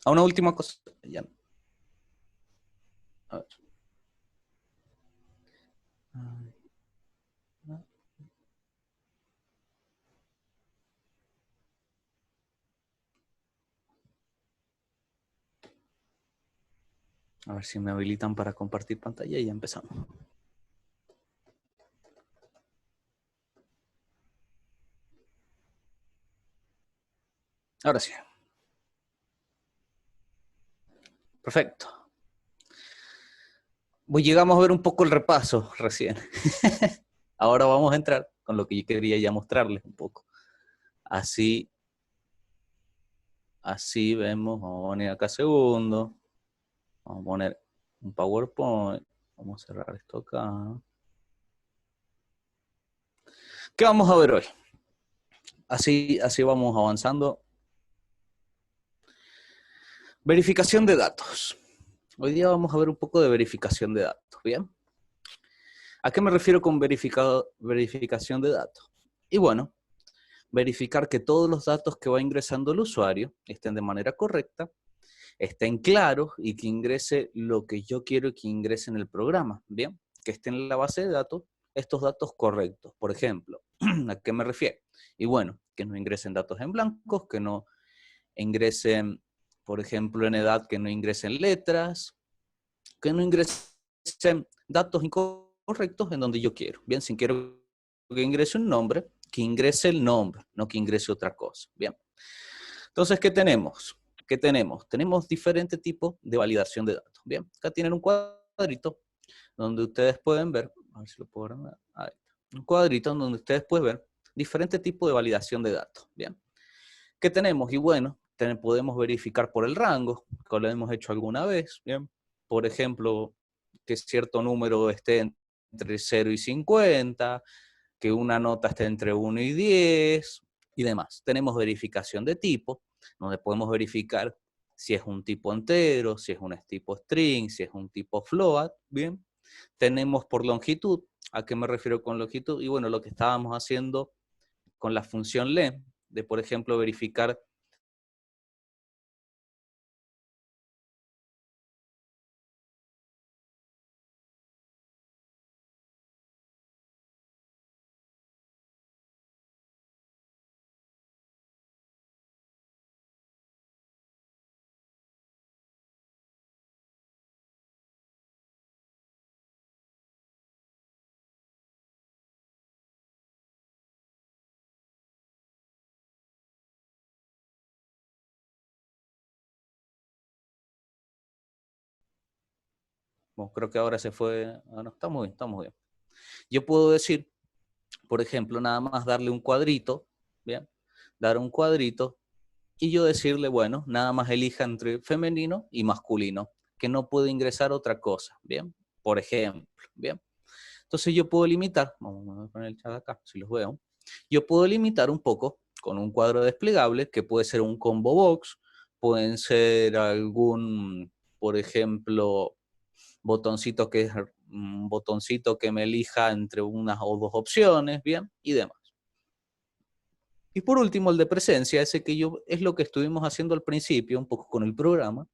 A una última cosa. Ya. A ver. A ver si me habilitan para compartir pantalla y ya empezamos. Ahora sí. Perfecto. Pues llegamos a ver un poco el repaso recién. Ahora vamos a entrar con lo que yo quería ya mostrarles un poco. Así vemos, vamos a poner acá segundo. Vamos a poner un PowerPoint. Vamos a cerrar esto acá. ¿Qué vamos a ver hoy? Así vamos avanzando. Verificación de datos. Hoy día vamos a ver un poco de verificación de datos, ¿bien? ¿A qué me refiero con verificación de datos? Y bueno, verificar que todos los datos que va ingresando el usuario estén de manera correcta, estén claros y que ingrese lo que yo quiero que ingrese en el programa, ¿bien? Que estén en la base de datos estos datos correctos. Por ejemplo, ¿a qué me refiero? Y bueno, que no ingresen datos en blancos, que no ingresen, por ejemplo, en edad, que no ingresen letras, que no ingresen datos incorrectos en donde yo quiero. Bien, si quiero que ingrese un nombre, que ingrese el nombre, no que ingrese otra cosa. Bien. Entonces, ¿qué tenemos? ¿Qué tenemos? Tenemos diferentes tipos de validación de datos. Bien, acá tienen un cuadrito donde ustedes pueden ver, a ver si lo puedo ver, ahí, un cuadrito donde ustedes pueden ver diferentes tipos de validación de datos. Bien, ¿qué tenemos? Y bueno, podemos verificar por el rango, como lo hemos hecho alguna vez. Bien, por ejemplo, que cierto número esté entre 0 y 50, que una nota esté entre 1 y 10 y demás. Tenemos verificación de tipo, donde podemos verificar si es un tipo entero, si es un tipo string, si es un tipo float, ¿bien? Tenemos por longitud. ¿A qué me refiero con longitud? Y bueno, lo que estábamos haciendo con la función len, de por ejemplo verificar bueno, creo que ahora se fue, no, estamos bien, estamos bien. Yo puedo decir, por ejemplo, nada más darle un cuadrito, ¿bien? Dar un cuadrito y yo decirle, bueno, nada más elija entre femenino y masculino, que no puede ingresar otra cosa, ¿bien? Por ejemplo, ¿bien? Entonces yo puedo limitar, vamos a poner el chat acá, si los veo, yo puedo limitar un poco con un cuadro desplegable, que puede ser un combo box, pueden ser algún, por ejemplo, botoncito que es un botoncito que me elija entre unas o dos opciones, ¿bien? Y demás. Y por último, el de presencia, ese que yo, es lo que estuvimos haciendo al principio, un poco con el programa,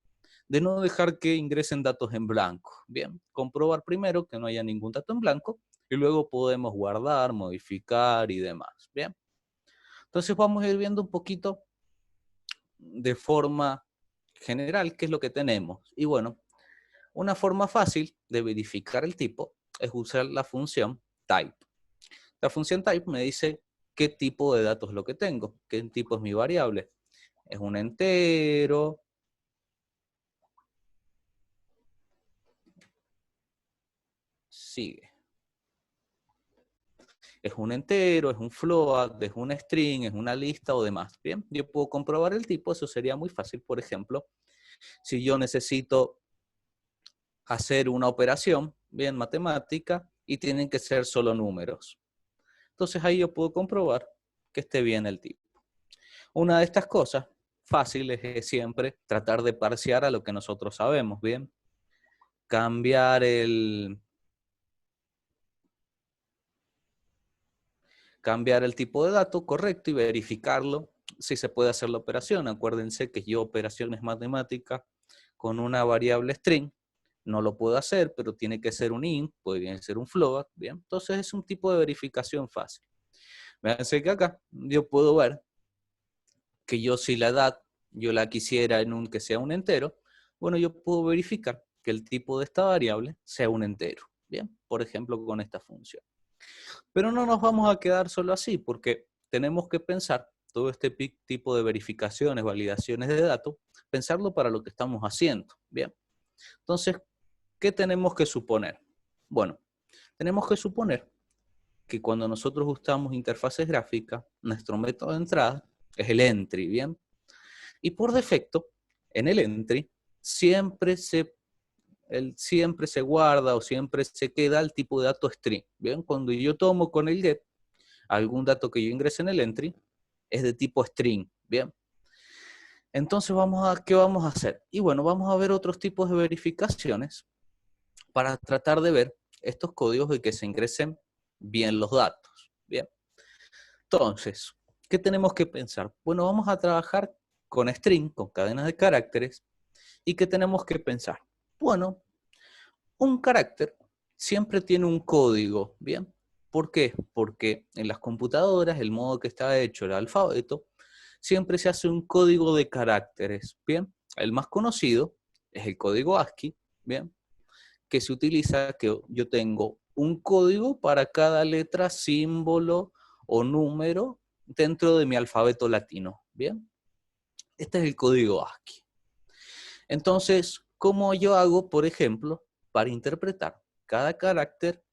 de no dejar que ingresen datos en blanco. Bien, comprobar primero que no haya ningún dato en blanco y luego podemos guardar, modificar y demás. Bien, entonces vamos a ir viendo un poquito de forma general qué es lo que tenemos. Y bueno, una forma fácil de verificar el tipo es usar la función type. La función type me dice qué tipo de datos es lo que tengo, qué tipo es mi variable. Es un entero, sigue. Es un entero, es un float, es un string, es una lista o demás. Bien, yo puedo comprobar el tipo, eso sería muy fácil. Por ejemplo, si yo necesito hacer una operación, bien, matemática, y tienen que ser solo números. Entonces ahí yo puedo comprobar que esté bien el tipo. Una de estas cosas fáciles es siempre tratar de parsear a lo que nosotros sabemos, bien. Cambiar el tipo de dato correcto y verificarlo sí se puede hacer la operación. Acuérdense que yo operaciones matemáticas con una variable string no lo puedo hacer, pero tiene que ser un int, puede ser un float, ¿bien? Entonces es un tipo de verificación fácil. Fíjense que acá yo puedo ver que yo si la edad yo la quisiera que sea un entero, bueno, yo puedo verificar que el tipo de esta variable sea un entero, ¿bien? Por ejemplo, con esta función. Pero no nos vamos a quedar solo así, porque tenemos que pensar todo este tipo de verificaciones, validaciones de datos, pensarlo para lo que estamos haciendo, ¿bien? Entonces, ¿qué tenemos que suponer? Bueno, tenemos que suponer que cuando nosotros usamos interfaces gráficas, nuestro método de entrada es el entry, ¿bien? Y por defecto, en el entry, siempre se guarda o siempre se queda el tipo de dato string, ¿bien? Cuando yo tomo con el get algún dato que yo ingrese en el entry, es de tipo string, ¿bien? Entonces, ¿qué vamos a hacer? Y bueno, vamos a ver otros tipos de verificaciones para tratar de ver estos códigos y que se ingresen bien los datos, ¿bien? Entonces, ¿qué tenemos que pensar? Bueno, vamos a trabajar con string, con cadenas de caracteres, ¿y qué tenemos que pensar? Bueno, un carácter siempre tiene un código, ¿bien? ¿Por qué? Porque en las computadoras, el modo que está hecho el alfabeto, siempre se hace un código de caracteres, ¿bien? El más conocido es el código ASCII, ¿bien? Que se utiliza, que yo tengo un código para cada letra, símbolo o número dentro de mi alfabeto latino, ¿bien? Este es el código ASCII. Entonces, ¿cómo yo hago, por ejemplo, para interpretar cada carácter,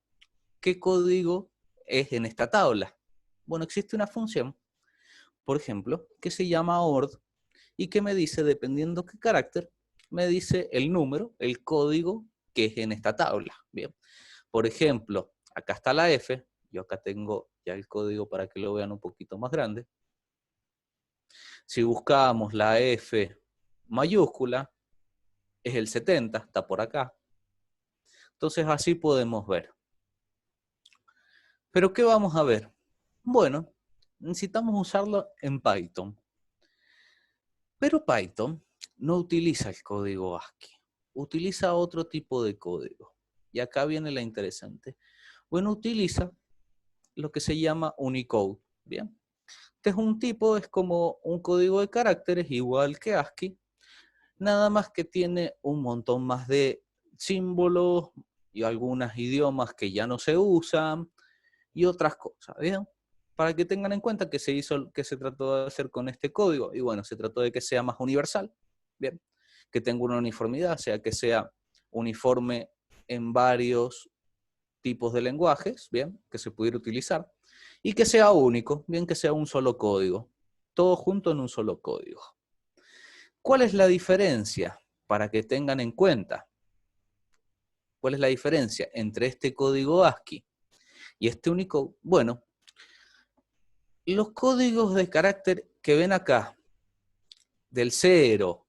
qué código es en esta tabla? Bueno, existe una función, por ejemplo, que se llama ord y que me dice, dependiendo qué carácter, me dice el número, el código que es en esta tabla. Bien. Por ejemplo, acá está la F, yo acá tengo ya el código para que lo vean un poquito más grande. Si buscamos la F mayúscula, es el 70, está por acá. Entonces así podemos ver. ¿Pero qué vamos a ver? Bueno, necesitamos usarlo en Python. Pero Python no utiliza el código ASCII, utiliza otro tipo de código. Y acá viene la interesante. Bueno, utiliza lo que se llama Unicode. Bien. Este es un tipo, es como un código de caracteres igual que ASCII, nada más que tiene un montón más de símbolos y algunos idiomas que ya no se usan y otras cosas, ¿bien? Para que tengan en cuenta que se trató de hacer con este código. Y bueno, se trató de que sea más universal, ¿bien? Que tenga una uniformidad, o sea, que sea uniforme en varios tipos de lenguajes, ¿bien? Que se pudiera utilizar. Y que sea único, bien, que sea un solo código. Todo junto en un solo código. ¿Cuál es la diferencia? Para que tengan en cuenta. ¿Cuál es la diferencia entre este código ASCII y este Unicode? Bueno, los códigos de carácter que ven acá, del 0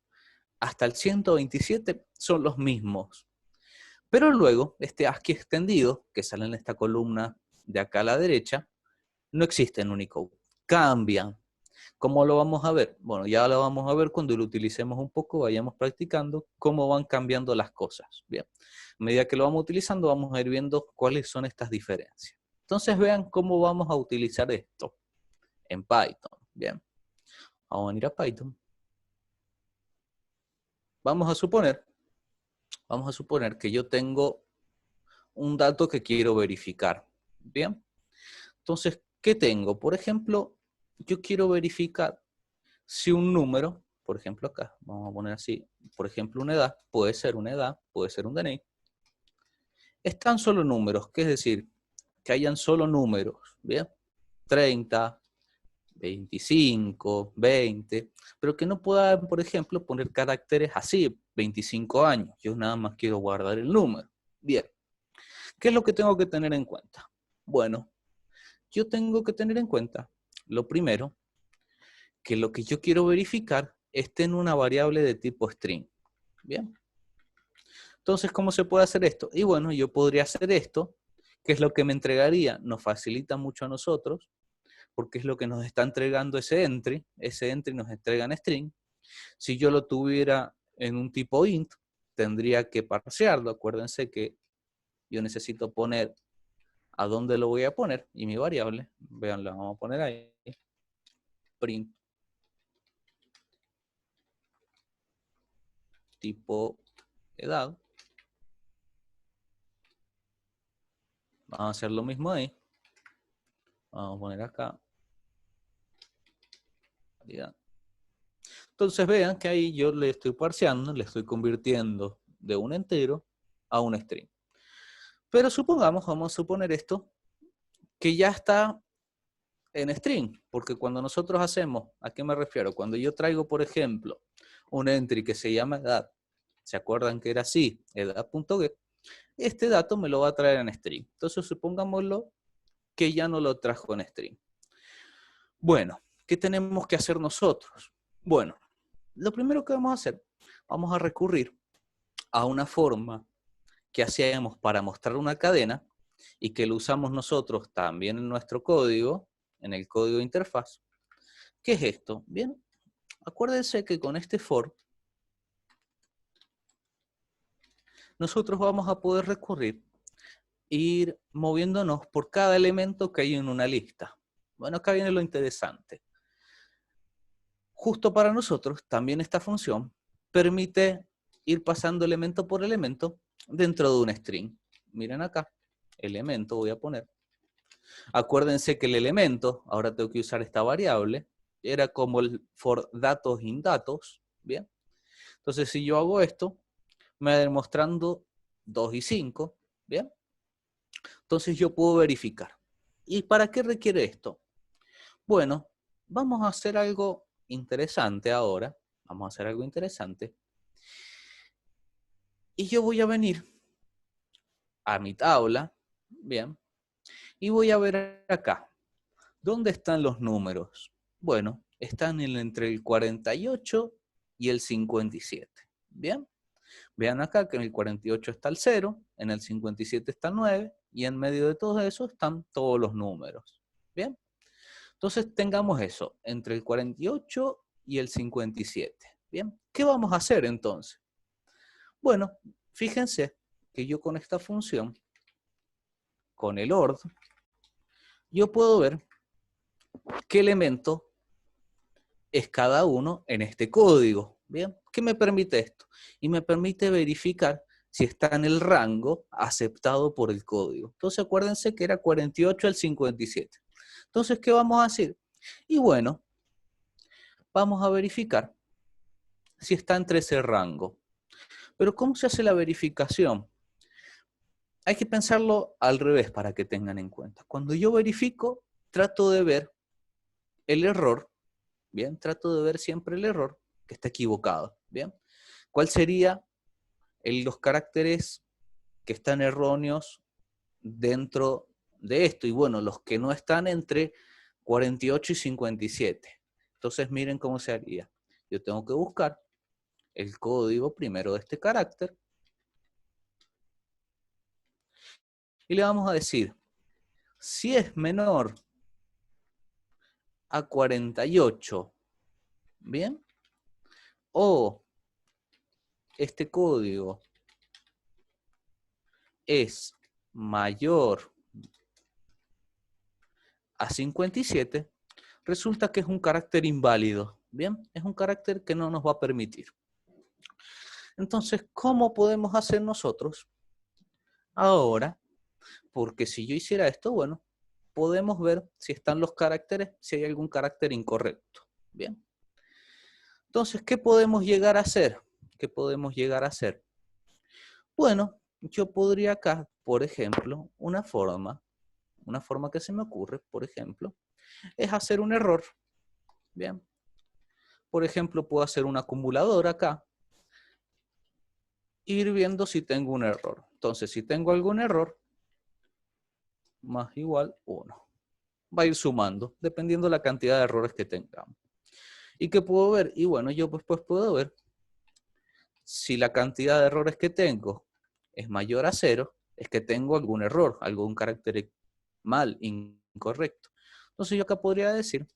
hasta el 127, son los mismos. Pero luego, este ASCII extendido, que sale en esta columna de acá a la derecha, no existe en Unicode. Cambian. ¿Cómo lo vamos a ver? Bueno, ya lo vamos a ver cuando lo utilicemos un poco, vayamos practicando cómo van cambiando las cosas. Bien. A medida que lo vamos utilizando, vamos a ir viendo cuáles son estas diferencias. Entonces vean cómo vamos a utilizar esto en Python. Bien. Vamos a venir a Python. Vamos a suponer que yo tengo un dato que quiero verificar. Bien. Entonces, ¿qué tengo? Por ejemplo, yo quiero verificar si un número, por ejemplo acá, vamos a poner así, por ejemplo una edad, puede ser un DNI, están solo números, que es decir, que hayan solo números, ¿bien? 30, 25, 20, pero que no puedan, por ejemplo, poner caracteres así, 25 años, yo nada más quiero guardar el número. Bien, ¿qué es lo que tengo que tener en cuenta? Bueno, yo tengo que tener en cuenta, lo primero, que lo que yo quiero verificar esté en una variable de tipo string. Bien. Entonces, ¿cómo se puede hacer esto? Y bueno, yo podría hacer esto, que es lo que me entregaría, nos facilita mucho a nosotros, porque es lo que nos está entregando ese entry nos entrega en string. Si yo lo tuviera en un tipo int, tendría que parsearlo. Acuérdense que yo necesito poner a dónde lo voy a poner y mi variable, vean, la vamos a poner ahí, print tipo edad. Vamos a hacer lo mismo ahí. Vamos a poner acá. Entonces vean que ahí yo le estoy parseando, le estoy convirtiendo de un entero a un string. Pero supongamos, vamos a suponer esto, que ya está en string, porque cuando nosotros hacemos, ¿a qué me refiero? Cuando yo traigo, por ejemplo, un entry que se llama edad, ¿se acuerdan que era así? Edad.get, este dato me lo va a traer en string. Entonces supongámoslo que ya no lo trajo en string. Bueno, ¿qué tenemos que hacer nosotros? Bueno, lo primero que vamos a hacer, vamos a recurrir a una forma que hacíamos para mostrar una cadena y que lo usamos nosotros también en nuestro código, en el código de interfaz. ¿Qué es esto? Bien, acuérdense que con este for nosotros vamos a poder recurrir e ir moviéndonos por cada elemento que hay en una lista. Bueno, acá viene lo interesante. Justo para nosotros, también esta función permite ir pasando elemento por elemento dentro de un string. Miren acá, elemento voy a poner. Acuérdense que el elemento, ahora tengo que usar esta variable, era como el for datos in datos, ¿bien? Entonces si yo hago esto, me va demostrando 2 y 5, ¿bien? Entonces yo puedo verificar. ¿Y para qué requiere esto? Bueno, vamos a hacer algo interesante ahora. Vamos a hacer algo interesante. Y yo voy a venir a mi tabla, ¿bien? Y voy a ver acá. ¿Dónde están los números? Bueno, están entre el 48 y el 57. ¿Bien? Vean acá que en el 48 está el 0, en el 57 está el 9, y en medio de todo eso están todos los números. ¿Bien? Entonces tengamos eso, entre el 48 y el 57. ¿Bien? ¿Qué vamos a hacer entonces? Bueno, fíjense que yo con esta función, con el ord, yo puedo ver qué elemento es cada uno en este código. ¿Bien? ¿Qué me permite esto? Y me permite verificar si está en el rango aceptado por el código. Entonces acuérdense que era 48 al 57. Entonces, ¿qué vamos a hacer? Y bueno, vamos a verificar si está entre ese rango. Pero ¿cómo se hace la verificación? Hay que pensarlo al revés para que tengan en cuenta. Cuando yo verifico, trato de ver el error, ¿bien? Trato de ver siempre el error que está equivocado, ¿bien? ¿Cuál sería los caracteres que están erróneos dentro de esto? Y bueno, los que no están entre 48 y 57. Entonces miren cómo se haría. Yo tengo que buscar el código primero de este carácter y le vamos a decir, si es menor a 48, ¿bien? O este código es mayor a 57, resulta que es un carácter inválido, ¿bien? Es un carácter que no nos va a permitir. Entonces, ¿cómo podemos hacer nosotros ahora? Porque si yo hiciera esto, bueno, podemos ver si están los caracteres, si hay algún carácter incorrecto, ¿bien? Entonces, ¿qué podemos llegar a hacer? ¿Qué podemos llegar a hacer? Bueno, yo podría acá, por ejemplo, una forma que se me ocurre, por ejemplo, es hacer un error. Bien. Por ejemplo, puedo hacer un acumulador acá, e ir viendo si tengo un error. Entonces, si tengo algún error, más igual 1. Va a ir sumando, dependiendo de la cantidad de errores que tengamos. ¿Y qué puedo ver? Y bueno, yo pues puedo ver si la cantidad de errores que tengo es mayor a 0, es que tengo algún error, algún carácter mal, incorrecto. Entonces yo acá podría decir,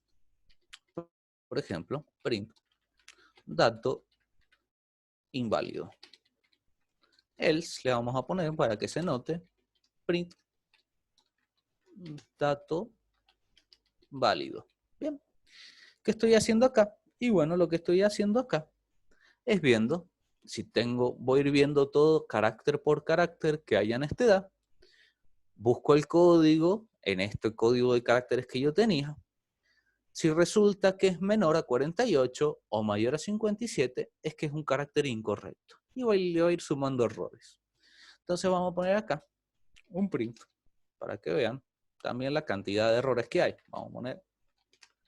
por ejemplo, print dato inválido. Else le vamos a poner para que se note print dato válido. Bien. ¿Qué estoy haciendo acá? Y bueno, lo que estoy haciendo acá es viendo, si tengo, voy a ir viendo todo carácter por carácter que haya en esta edad. Busco el código, en este código de caracteres que yo tenía. Si resulta que es menor a 48 o mayor a 57, es que es un carácter incorrecto. Y voy a ir sumando errores. Entonces vamos a poner acá un print para que vean también la cantidad de errores que hay. Vamos a poner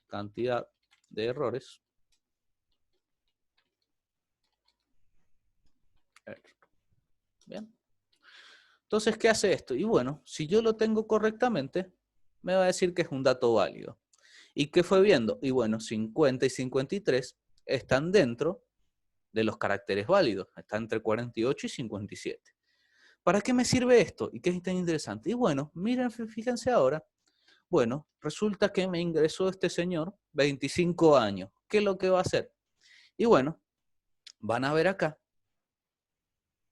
cantidad de errores. Bien. Entonces, ¿qué hace esto? Y bueno, si yo lo tengo correctamente, me va a decir que es un dato válido. ¿Y qué fue viendo? Y bueno, 50 y 53 están dentro de los caracteres válidos. Están entre 48 y 57. ¿Para qué me sirve esto? ¿Y qué es tan interesante? Y bueno, miren, fíjense ahora. Bueno, resulta que me ingresó este señor, 25 años. ¿Qué es lo que va a hacer? Y bueno, van a ver acá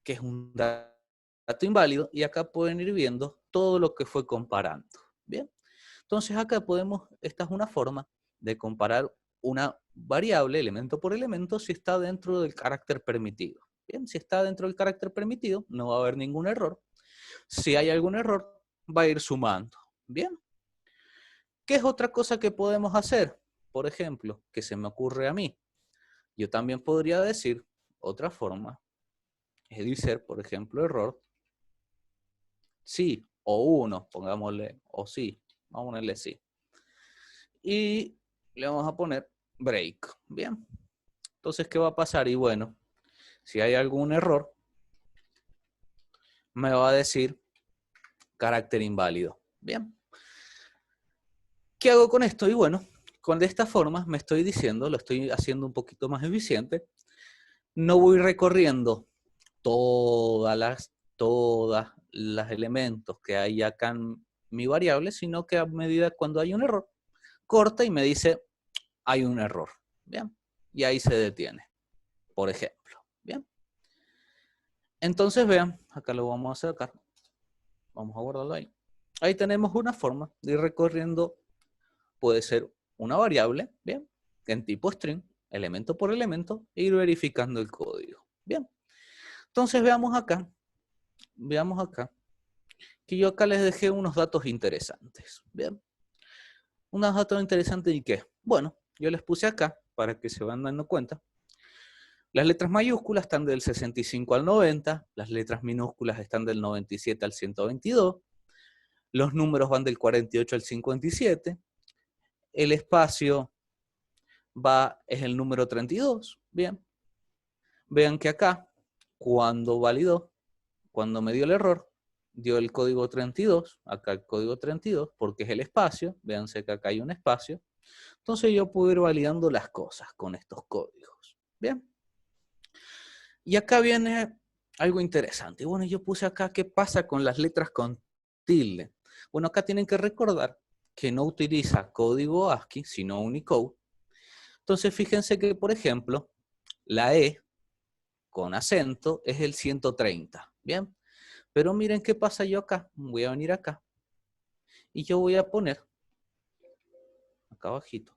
que es un dato inválido y acá pueden ir viendo todo lo que fue comparando. Bien, entonces acá podemos, esta es una forma de comparar una variable elemento por elemento si está dentro del carácter permitido. Bien, si está dentro del carácter permitido no va a haber ningún error. Si hay algún error va a ir sumando. Bien, ¿qué es otra cosa que podemos hacer? Por ejemplo, que se me ocurre a mí. Yo también podría decir otra forma, es decir, por ejemplo, error sí, o 1, pongámosle, o sí, vamos a ponerle sí. Y le vamos a poner break, bien. Entonces, ¿qué va a pasar? Y bueno, si hay algún error, me va a decir carácter inválido, bien. ¿Qué hago con esto? Y bueno, de esta forma me estoy diciendo, lo estoy haciendo un poquito más eficiente, no voy recorriendo todas las elementos que hay acá en mi variable, sino que a medida cuando hay un error, corta y me dice, hay un error. Bien. Y ahí se detiene, por ejemplo. Bien. Entonces vean, acá lo vamos a sacar. Vamos a guardarlo ahí. Ahí tenemos una forma de ir recorriendo, puede ser una variable, bien, en tipo string, elemento por elemento, e ir verificando el código. Bien. Entonces veamos acá, que yo acá les dejé unos datos interesantes. Bien. Unos datos interesantes y qué. Bueno, yo les puse acá para que se van dando cuenta. Las letras mayúsculas están del 65 al 90, las letras minúsculas están del 97 al 122, los números van del 48 al 57, el espacio es el número 32. Bien, vean que acá, cuando validó, cuando me dio el error, dio el código 32, acá el código 32, porque es el espacio, véanse que acá hay un espacio. Entonces yo puedo ir validando las cosas con estos códigos. Bien. Y acá viene algo interesante. Bueno, yo puse acá qué pasa con las letras con tilde. Bueno, acá tienen que recordar que no utiliza código ASCII, sino Unicode. Entonces fíjense que, por ejemplo, la E con acento es el 130. Bien, pero miren qué pasa yo acá. Voy a venir acá y yo voy a poner acá abajito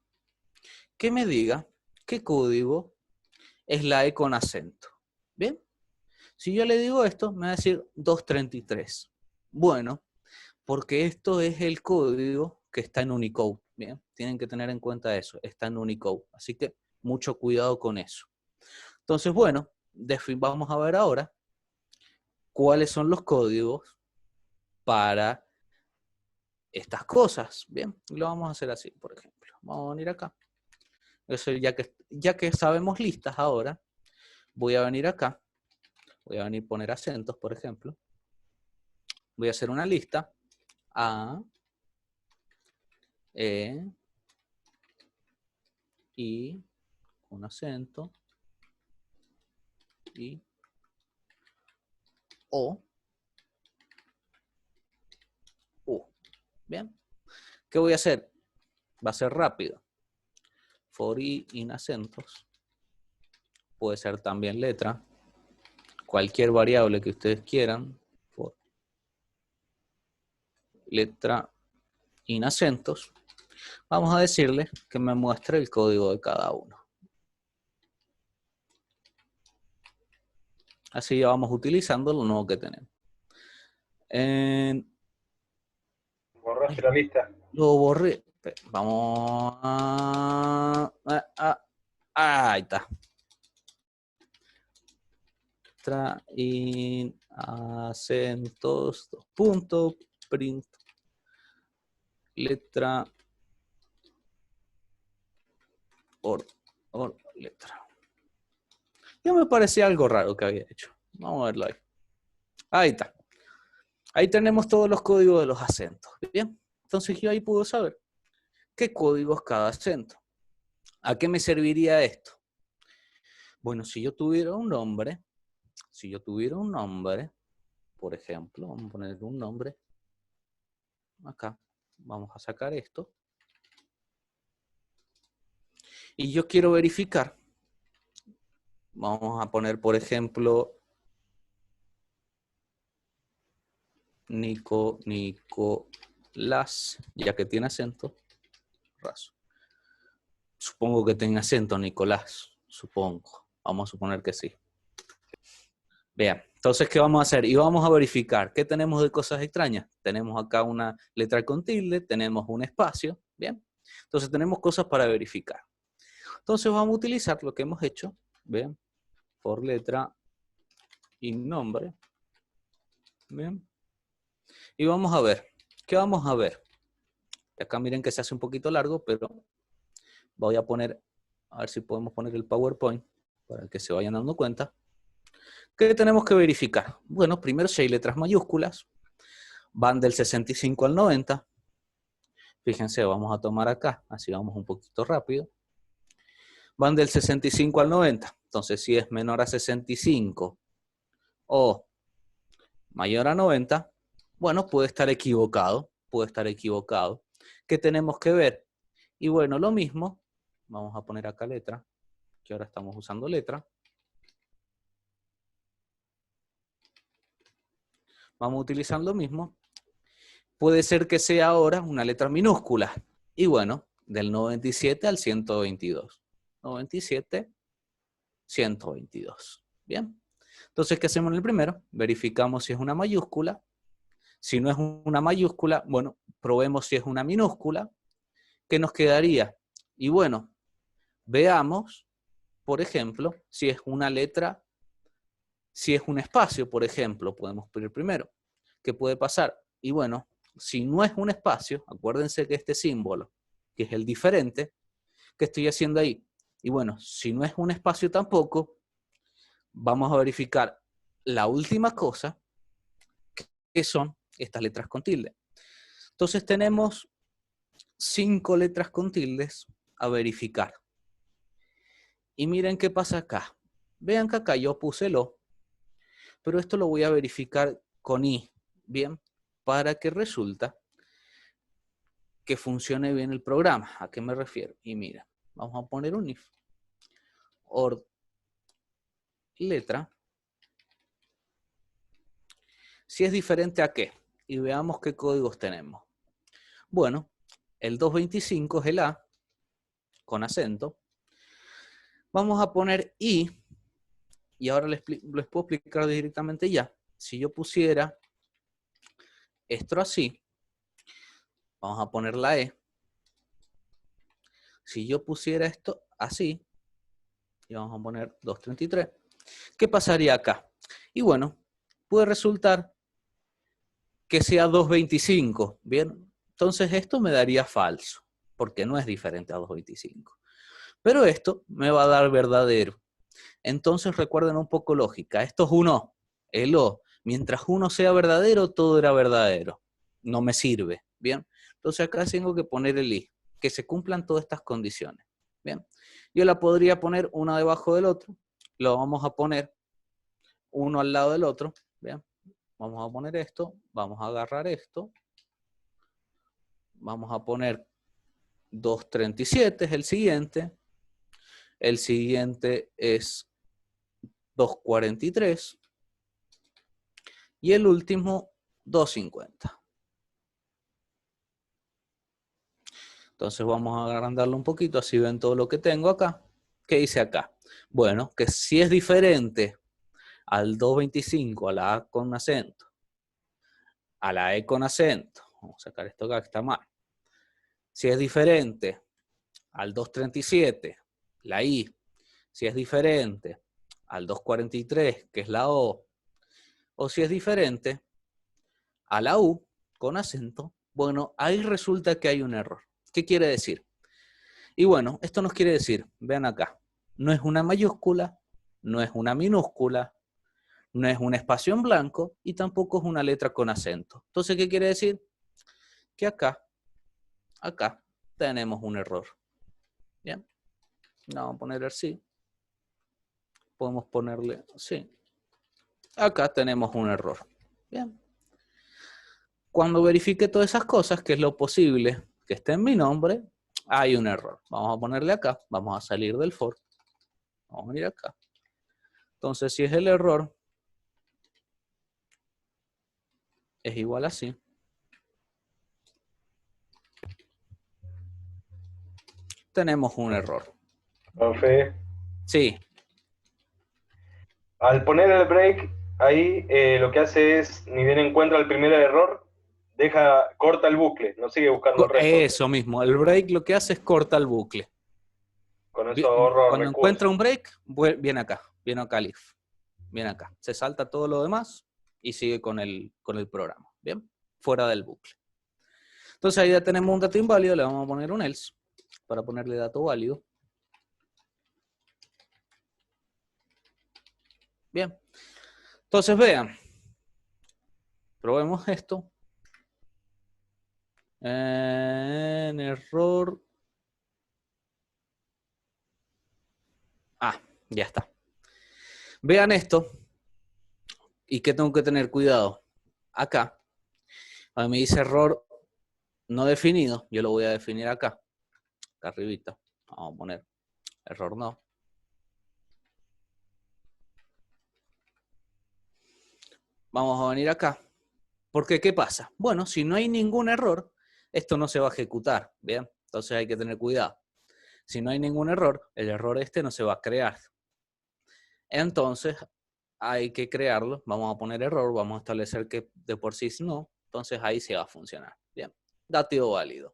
que me diga qué código es la E con acento. Bien, si yo le digo esto, me va a decir 233. Bueno, porque esto es el código que está en Unicode. Bien, tienen que tener en cuenta eso, está en Unicode. Así que mucho cuidado con eso. Entonces, bueno, vamos a ver ahora cuáles son los códigos para estas cosas. Bien, lo vamos a hacer así, por ejemplo. Vamos a venir acá. Eso ya que sabemos listas ahora, voy a venir acá. Voy a venir a poner acentos, por ejemplo. Voy a hacer una lista. A, E, I, un acento, I, O, U. Bien. ¿Qué voy a hacer? Va a ser rápido. For i in acentos. Puede ser también letra. Cualquier variable que ustedes quieran. For letra in acentos. Vamos a decirle que me muestre el código de cada uno. Así ya vamos utilizando lo nuevo que tenemos. Borraste la lista. Lo borré. Vamos ahí está. Letra in acentos, dos puntos, print, letra, or letra. Ya me parecía algo raro que había hecho. Vamos a verlo ahí. Ahí está. Ahí tenemos todos los códigos de los acentos. Bien. Entonces yo ahí puedo saber qué código es cada acento. ¿A qué me serviría esto? Bueno, si yo tuviera un nombre, por ejemplo, vamos a poner un nombre. Acá. Vamos a sacar esto. Y yo quiero verificar. Vamos a poner, por ejemplo, Nicolás, ya que tiene acento. Raso. Supongo que tenga acento, Nicolás. Supongo. Vamos a suponer que sí. Vean, entonces, ¿qué vamos a hacer? Y vamos a verificar. ¿Qué tenemos de cosas extrañas? Tenemos acá una letra con tilde, tenemos un espacio. Bien. Entonces, tenemos cosas para verificar. Entonces, vamos a utilizar lo que hemos hecho. Bien. For letra y nombre. Bien. Y vamos a ver. ¿Qué vamos a ver? Acá miren que se hace un poquito largo, pero voy a poner, a ver si podemos poner el PowerPoint para que se vayan dando cuenta. ¿Qué tenemos que verificar? Bueno, primero si hay letras mayúsculas, van del 65 al 90. Fíjense, vamos a tomar acá, así vamos un poquito rápido. Van del 65 al 90. Entonces, si es menor a 65 o mayor a 90, bueno, puede estar equivocado, ¿Qué tenemos que ver? Y bueno, lo mismo, vamos a poner acá letra, que ahora estamos usando letra. Vamos a utilizar lo mismo. Puede ser que sea ahora una letra minúscula. Y bueno, del 97 al 122. 97, 122. Bien. Entonces, ¿qué hacemos en el primero? Verificamos si es una mayúscula. Si no es una mayúscula, bueno, probemos si es una minúscula. ¿Qué nos quedaría? Y bueno, veamos, por ejemplo, si es una letra, si es un espacio, por ejemplo, podemos pedir primero. ¿Qué puede pasar? Y bueno, si no es un espacio, acuérdense que este símbolo, que es el diferente, ¿qué estoy haciendo ahí? Y bueno, si no es un espacio tampoco, vamos a verificar la última cosa, que son estas letras con tilde. Entonces tenemos 5 letras con tildes a verificar. Y miren qué pasa acá. Vean que acá yo puse lo, pero esto lo voy a verificar con i, ¿bien? Para que resulta que funcione bien el programa. ¿A qué me refiero? Y mira, vamos a poner un if. Or letra. Si es diferente a qué. Y veamos qué códigos tenemos. Bueno, el 225 es el A, con acento. Vamos a poner I, y ahora les puedo explicar directamente ya. Si yo pusiera esto así, vamos a poner la E. Si yo pusiera esto así, y vamos a poner 233, ¿qué pasaría acá? Y bueno, puede resultar que sea 225, ¿bien? Entonces esto me daría falso, porque no es diferente a 225. Pero esto me va a dar verdadero. Entonces recuerden un poco lógica. Esto es un O, el O. Mientras uno sea verdadero, todo era verdadero. No me sirve, ¿bien? Entonces acá tengo que poner el I, que se cumplan todas estas condiciones, ¿bien? Yo la podría poner una debajo del otro. Lo vamos a poner uno al lado del otro, ¿bien? Vamos a poner esto, vamos a agarrar esto. Vamos a poner 237 es el siguiente. El siguiente es 243. Y el último, 250. Entonces vamos a agrandarlo un poquito, así ven todo lo que tengo acá. ¿Qué dice acá? Bueno, que si es diferente al 225, a la A con acento, a la E con acento, vamos a sacar esto acá que está mal. Si es diferente al 237, la I. Si es diferente al 243, que es la O. O si es diferente a la U con acento, bueno, ahí resulta que hay un error. ¿Qué quiere decir? Y bueno, esto nos quiere decir, vean acá, no es una mayúscula, no es una minúscula, no es un espacio en blanco y tampoco es una letra con acento. Entonces, ¿qué quiere decir? Que acá tenemos un error. Bien, vamos a poner así. Podemos ponerle así. Acá tenemos un error. Bien. Cuando verifique todas esas cosas, que es lo posible que esté en mi nombre, hay un error. Vamos a ponerle acá, vamos a salir del for. Vamos a venir acá. Entonces, si es el error, es igual así. Tenemos un error. Profe, Sí. al poner el break, ahí lo que hace es, ni bien encuentra el primer error, corta el bucle, no sigue buscando el resto. Eso mismo. El break lo que hace es corta el bucle. Con eso ahorro Cuando recursos. encuentra un break, viene acá. Viene acá al if. Viene acá. Se salta todo lo demás y sigue con el programa. Bien. Fuera del bucle. Entonces ahí ya tenemos un dato inválido. Le vamos a poner un else para ponerle dato válido. Bien. Entonces vean. Probemos esto. En error. Ah, ya está. Vean esto. ¿Y qué tengo que tener cuidado? Acá. A mí me dice error no definido. Yo lo voy a definir acá. Acá arribita. Vamos a poner error no. Vamos a venir acá. Porque, ¿qué pasa? Bueno, si no hay ningún error, esto no se va a ejecutar. ¿Bien? Entonces hay que tener cuidado. Si no hay ningún error, el error este no se va a crear. Entonces hay que crearlo. Vamos a poner error. Vamos a establecer que de por sí no. Entonces ahí se va a funcionar. Bien. Dato válido.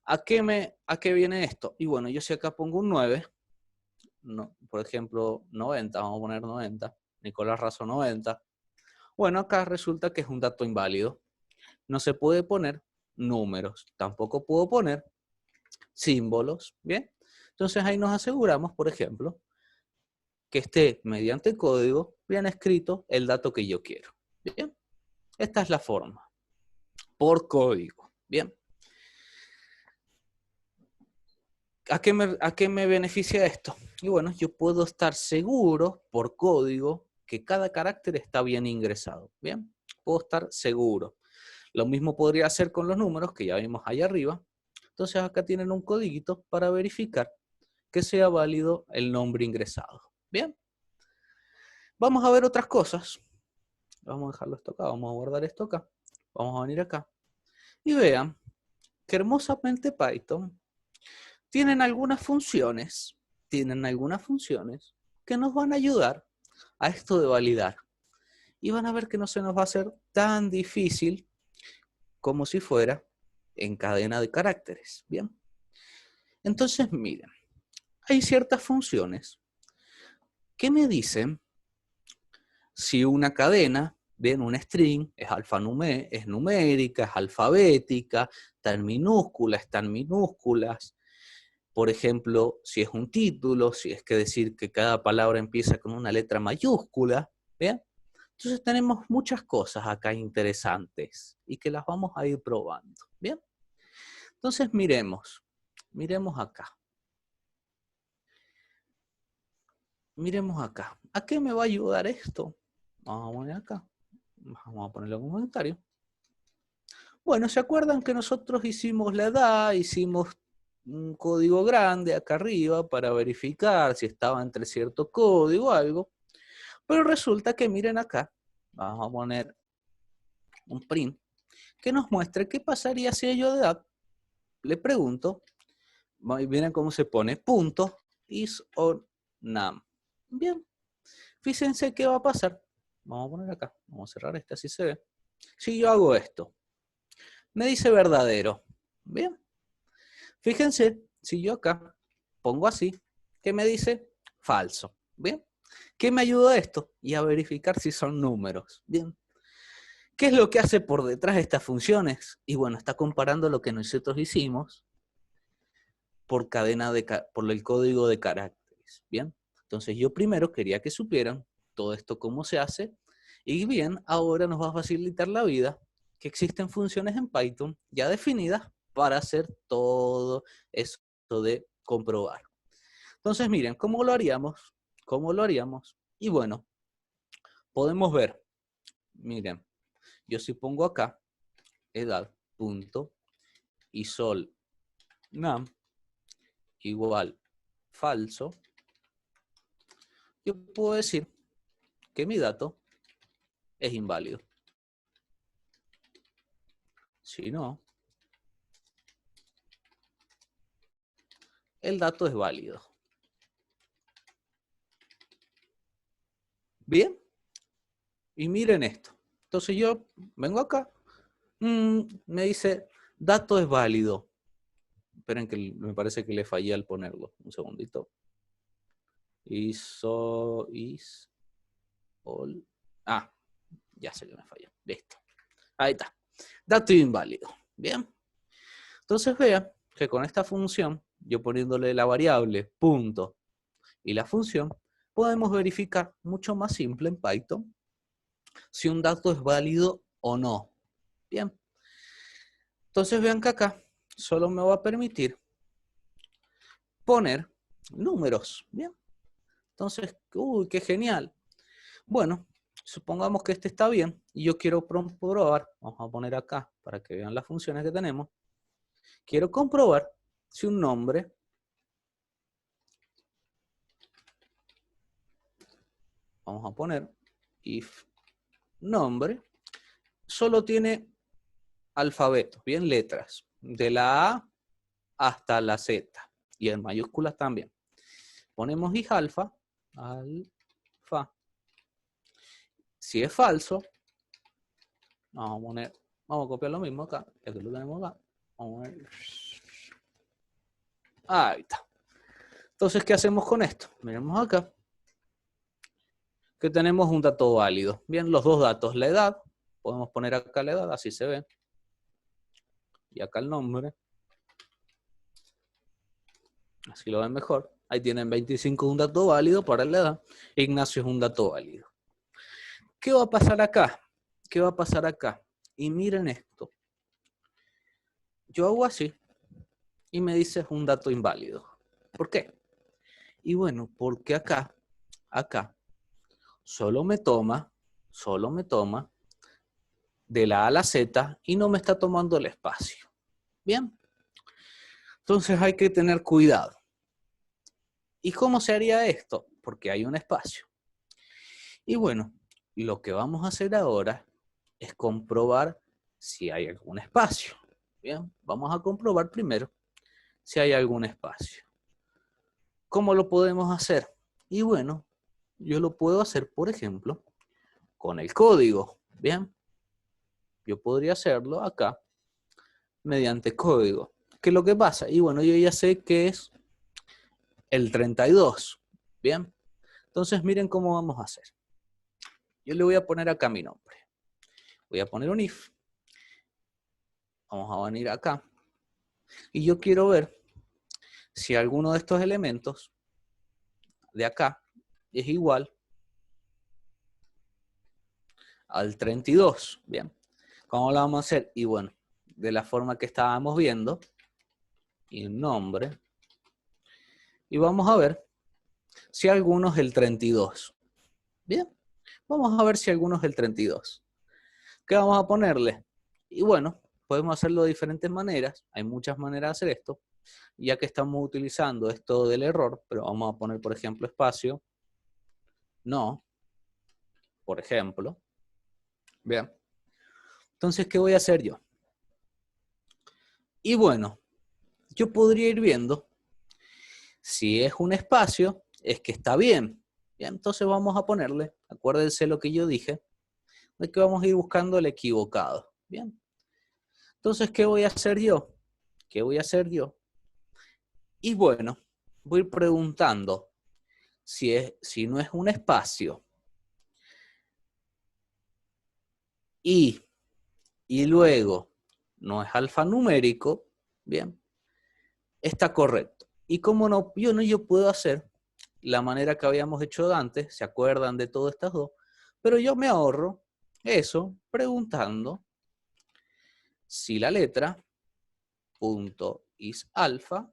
¿A qué viene esto? Y bueno, yo si acá pongo un 9, no, por ejemplo, 90, vamos a poner 90. Nicolás Razo 90. Bueno, acá resulta que es un dato inválido. No se puede poner números. Tampoco puedo poner símbolos. ¿Bien? Entonces ahí nos aseguramos, por ejemplo, que esté mediante código bien escrito el dato que yo quiero. ¿Bien? Esta es la forma. Por código. ¿Bien? ¿A qué me beneficia esto? Y bueno, yo puedo estar seguro por código que cada carácter está bien ingresado. ¿Bien? Puedo estar seguro. Lo mismo podría hacer con los números que ya vimos allá arriba. Entonces acá tienen un codiguito para verificar que sea válido el nombre ingresado. ¿Bien? Vamos a ver otras cosas. Vamos a dejarlo esto acá, vamos a guardar esto acá. Vamos a venir acá. Y vean que hermosamente Python tienen algunas funciones que nos van a ayudar a esto de validar. Y van a ver que no se nos va a hacer tan difícil como si fuera en cadena de caracteres. Bien. Entonces, miren, hay ciertas funciones que me dicen si una cadena, bien, un string, es numérica, es alfabética, está en minúsculas, están minúsculas. Por ejemplo, si es un título, si es que decir que cada palabra empieza con una letra mayúscula, ¿bien? Entonces tenemos muchas cosas acá interesantes y que las vamos a ir probando, ¿bien? Entonces miremos acá. Miremos acá. ¿A qué me va a ayudar esto? Vamos a poner acá. Vamos a ponerlo en un comentario. Bueno, ¿se acuerdan que nosotros hicimos la edad, hicimos un código grande acá arriba para verificar si estaba entre cierto código o algo? Pero resulta que miren acá, vamos a poner un print que nos muestre qué pasaría si yo de edad le pregunto, miren cómo se pone, punto, is or num. Bien, fíjense qué va a pasar. Vamos a poner acá, vamos a cerrar este, así se ve. Si yo hago esto, me dice verdadero. Bien, fíjense, si yo acá pongo así, ¿qué me dice? Falso. Bien, ¿qué me ayuda esto? Y a verificar si son números. Bien. ¿Qué es lo que hace por detrás de estas funciones? Y bueno, está comparando lo que nosotros hicimos por por el código de caracteres. Bien, entonces yo primero quería que supieran todo esto cómo se hace. Y bien, ahora nos va a facilitar la vida que existen funciones en Python ya definidas para hacer todo eso de comprobar. Entonces miren, ¿cómo lo haríamos? ¿Cómo lo haríamos? Y bueno, podemos ver, miren, yo si pongo acá, edad, punto, y sol, num, igual, falso, yo puedo decir que mi dato es inválido. Si no, el dato es válido. Bien, y miren esto. Entonces yo vengo acá, me dice, dato es válido. Esperen que me parece que le fallé al ponerlo. Un segundito. All. Ah, ya sé que me falló. Listo. Ahí está. Dato inválido. Bien. Entonces vean que con esta función, yo poniéndole la variable punto y la función, podemos verificar mucho más simple en Python si un dato es válido o no. Bien. Entonces vean que acá solo me va a permitir poner números. Bien. Entonces, uy, qué genial. Bueno, supongamos que este está bien y yo quiero comprobar, vamos a poner acá para que vean las funciones que tenemos. Quiero comprobar si un nombre vamos a poner if nombre solo tiene alfabetos, bien, letras, de la A hasta la Z y en mayúsculas también. Ponemos if alfa, si es falso, vamos a copiar lo mismo acá, ya que lo tenemos acá. Vamos a poner, ahí está. Entonces, ¿qué hacemos con esto? Miremos acá, que tenemos un dato válido. Bien, los dos datos, la edad, podemos poner acá la edad, así se ve. Y acá el nombre. Así lo ven mejor. Ahí tienen 25, un dato válido para la edad. Ignacio es un dato válido. ¿Qué va a pasar acá? ¿Qué va a pasar acá? Y miren esto. Yo hago así y me dice un dato inválido. ¿Por qué? Y bueno, porque acá, solo me toma de la A a la Z y no me está tomando el espacio. Bien. Entonces hay que tener cuidado. ¿Y cómo se haría esto? Porque hay un espacio. Y bueno, lo que vamos a hacer ahora es comprobar si hay algún espacio. Bien, vamos a comprobar primero si hay algún espacio. ¿Cómo lo podemos hacer? Y bueno, yo lo puedo hacer, por ejemplo, con el código. Bien, yo podría hacerlo acá mediante código. ¿Qué es lo que pasa? Y bueno, yo ya sé que es el 32. Bien, entonces miren cómo vamos a hacer. Yo le voy a poner acá mi nombre. Voy a poner un if. Vamos a venir acá. Y yo quiero ver si alguno de estos elementos de acá es igual al 32. Bien. ¿Cómo lo vamos a hacer? Y bueno, de la forma que estábamos viendo. Y un nombre. Y vamos a ver si alguno es el 32. Bien. Vamos a ver si alguno es el 32. ¿Qué vamos a ponerle? Y bueno, podemos hacerlo de diferentes maneras. Hay muchas maneras de hacer esto. Ya que estamos utilizando esto del error, pero vamos a poner, por ejemplo, espacio. No. Por ejemplo. Bien. Entonces, ¿qué voy a hacer yo? Y bueno, yo podría ir viendo si es un espacio, es que está bien. Bien, entonces vamos a ponerle, acuérdense lo que yo dije, de que vamos a ir buscando el equivocado. Bien. Entonces, ¿qué voy a hacer yo? ¿Qué voy a hacer yo? Y bueno, voy a ir preguntando si no es un espacio y luego no es alfanumérico, bien, está correcto. Y como no, yo puedo hacer la manera que habíamos hecho antes, ¿se acuerdan de todas estas dos? Pero yo me ahorro eso preguntando si la letra punto is alfa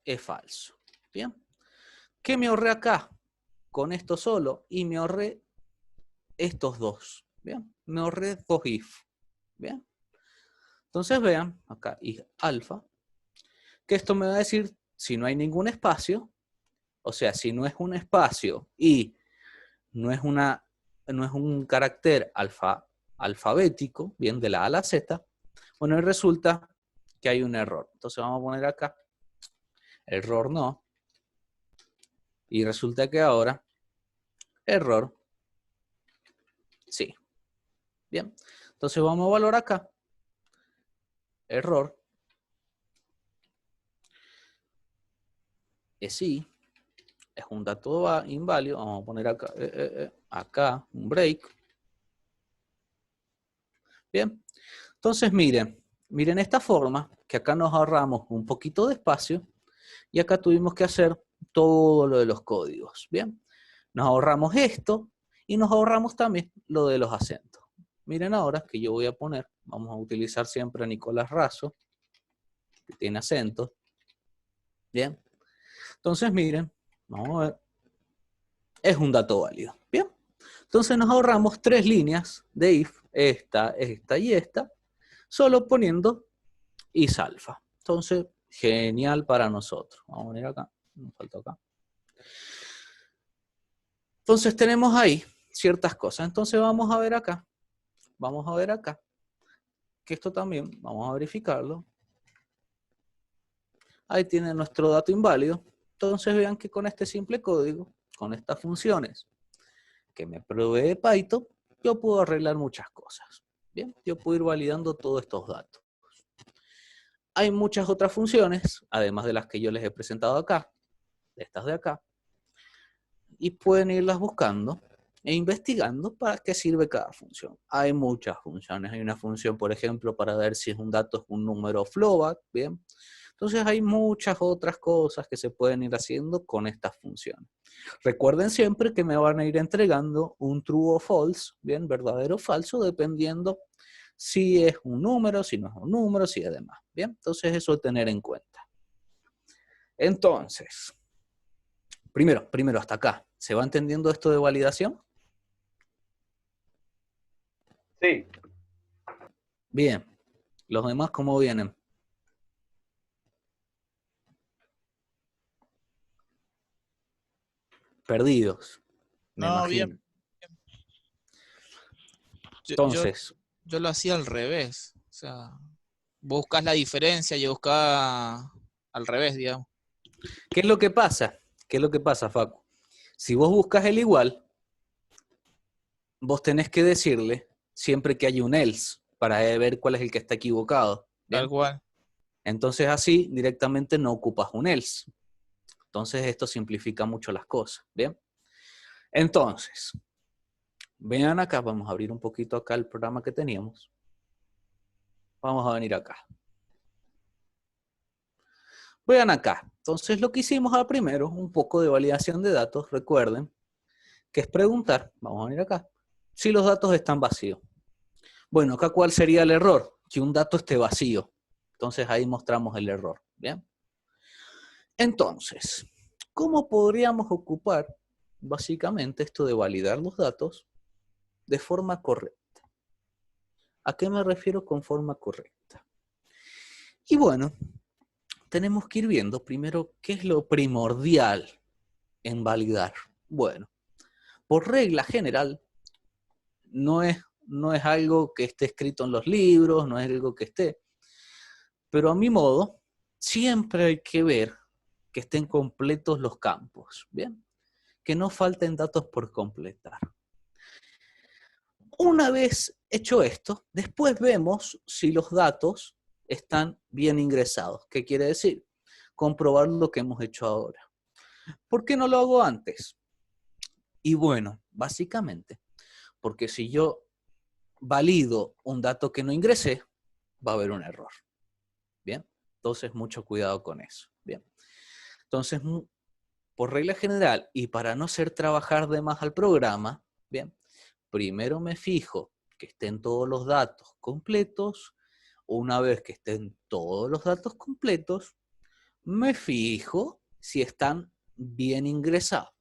es falso. Bien. ¿Qué me ahorré acá? Con esto solo, y me ahorré estos dos. Bien. Me ahorré dos if. Bien. Entonces vean, acá if alfa, que esto me va a decir si no hay ningún espacio, o sea, si no es un espacio y no es un carácter alfabético, bien, de la A a la Z, bueno, y resulta que hay un error. Entonces vamos a poner acá, error no, y resulta que ahora, error sí. Bien, entonces vamos a evaluar acá, error es sí, es un dato inválido, vamos a poner acá, acá un break. Bien, entonces miren esta forma, que acá nos ahorramos un poquito de espacio, y acá tuvimos que hacer todo lo de los códigos. Bien, nos ahorramos esto, y nos ahorramos también lo de los acentos. Miren ahora que yo voy a poner, vamos a utilizar siempre a Nicolás Razo, que tiene acentos. Bien, entonces miren, vamos a ver, es un dato válido. Bien, entonces nos ahorramos 3 líneas de if, esta y esta, solo poniendo is alfa. Entonces, genial para nosotros. Vamos a poner acá, nos falta acá. Entonces tenemos ahí ciertas cosas. Entonces vamos a ver acá, que esto también, vamos a verificarlo. Ahí tiene nuestro dato inválido. Entonces vean que con este simple código, con estas funciones que me provee Python, yo puedo arreglar muchas cosas. Bien, yo puedo ir validando todos estos datos. Hay muchas otras funciones, además de las que yo les he presentado acá, estas de acá, y pueden irlas buscando e investigando para qué sirve cada función. Hay muchas funciones. Hay una función, por ejemplo, para ver si es un dato es un número float, ¿bien? Entonces hay muchas otras cosas que se pueden ir haciendo con estas funciones. Recuerden siempre que me van a ir entregando un true o false, ¿bien? Verdadero o falso, dependiendo si es un número, si no es un número, si es demás, ¿bien? Entonces eso es tener en cuenta. Entonces, primero hasta acá. ¿Se va entendiendo esto de validación? Sí. Bien. ¿Los demás cómo vienen? Perdidos, me No, imagino. bien. Entonces, Yo lo hacía al revés. O sea, buscas la diferencia y buscas al revés, digamos. ¿qué es lo que pasa? ¿Qué es lo que pasa, Facu? Si vos buscas el igual, vos tenés que decirle siempre que hay un else para ver cuál es el que está equivocado. ¿Bien? Tal cual. Entonces así directamente no ocupas un else. Entonces esto simplifica mucho las cosas. ¿Bien? Entonces, vean acá, vamos a abrir un poquito acá el programa que teníamos. Vamos a venir acá. Vean acá. Entonces lo que hicimos al primero, un poco de validación de datos, recuerden, que es preguntar, vamos a venir acá, si los datos están vacíos. Bueno, acá ¿cuál sería el error? Que un dato esté vacío. Entonces ahí mostramos el error. ¿Bien? Entonces, ¿cómo podríamos ocupar básicamente esto de validar los datos de forma correcta? ¿A qué me refiero con forma correcta? Y bueno, tenemos que ir viendo primero qué es lo primordial en validar. Bueno, por regla general, no es algo que esté escrito en los libros, no es algo que esté, pero a mi modo, siempre hay que ver que estén completos los campos, ¿bien? Que no falten datos por completar. Una vez hecho esto, después vemos si los datos están bien ingresados. ¿Qué quiere decir? Comprobar lo que hemos hecho ahora. ¿Por qué no lo hago antes? Y bueno, básicamente, porque si yo valido un dato que no ingresé, va a haber un error. ¿Bien? Entonces, mucho cuidado con eso. Bien. Entonces, por regla general, y para no hacer trabajar de más al programa, bien, primero me fijo que estén todos los datos completos. Una vez que estén todos los datos completos, me fijo si están bien ingresados.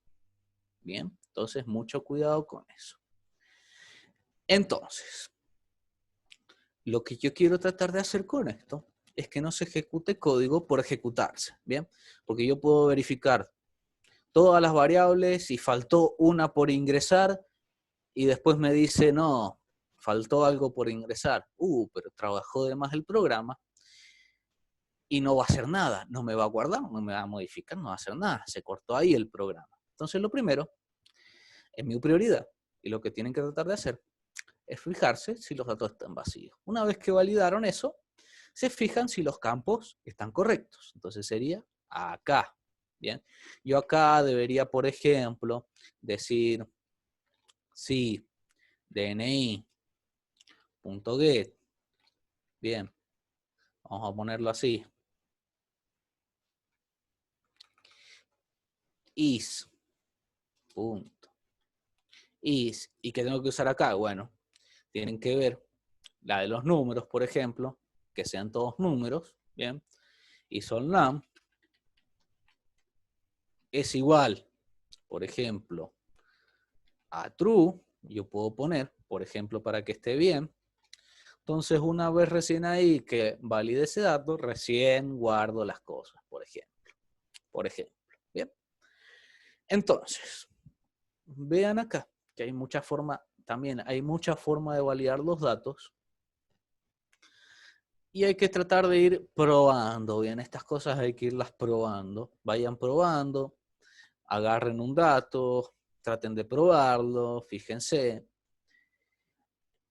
Bien, entonces mucho cuidado con eso. Entonces, lo que yo quiero tratar de hacer con esto es que no se ejecute código por ejecutarse, ¿bien? Porque yo puedo verificar todas las variables y faltó una por ingresar y después me dice, no, faltó algo por ingresar. Pero trabajó de más el programa y no va a hacer nada, no me va a guardar, no me va a modificar, no va a hacer nada, se cortó ahí el programa. Entonces lo primero es mi prioridad y lo que tienen que tratar de hacer es fijarse si los datos están vacíos. Una vez que validaron eso, se fijan si los campos están correctos. Entonces sería acá. Bien, yo acá debería, por ejemplo, decir si DNI.get. Bien, vamos a ponerlo así. Is. ¿Y qué tengo que usar acá? Bueno, tienen que ver la de los números, por ejemplo, que sean todos números, ¿bien? Y solnum es igual, por ejemplo, a true. Yo puedo poner, por ejemplo, para que esté bien. Entonces, una vez recién ahí que valide ese dato, recién guardo las cosas, por ejemplo. ¿Bien? Entonces, vean acá que hay mucha forma, también hay mucha forma de validar los datos. Y hay que tratar de ir probando, bien, estas cosas hay que irlas probando. Vayan probando, agarren un dato, traten de probarlo, fíjense.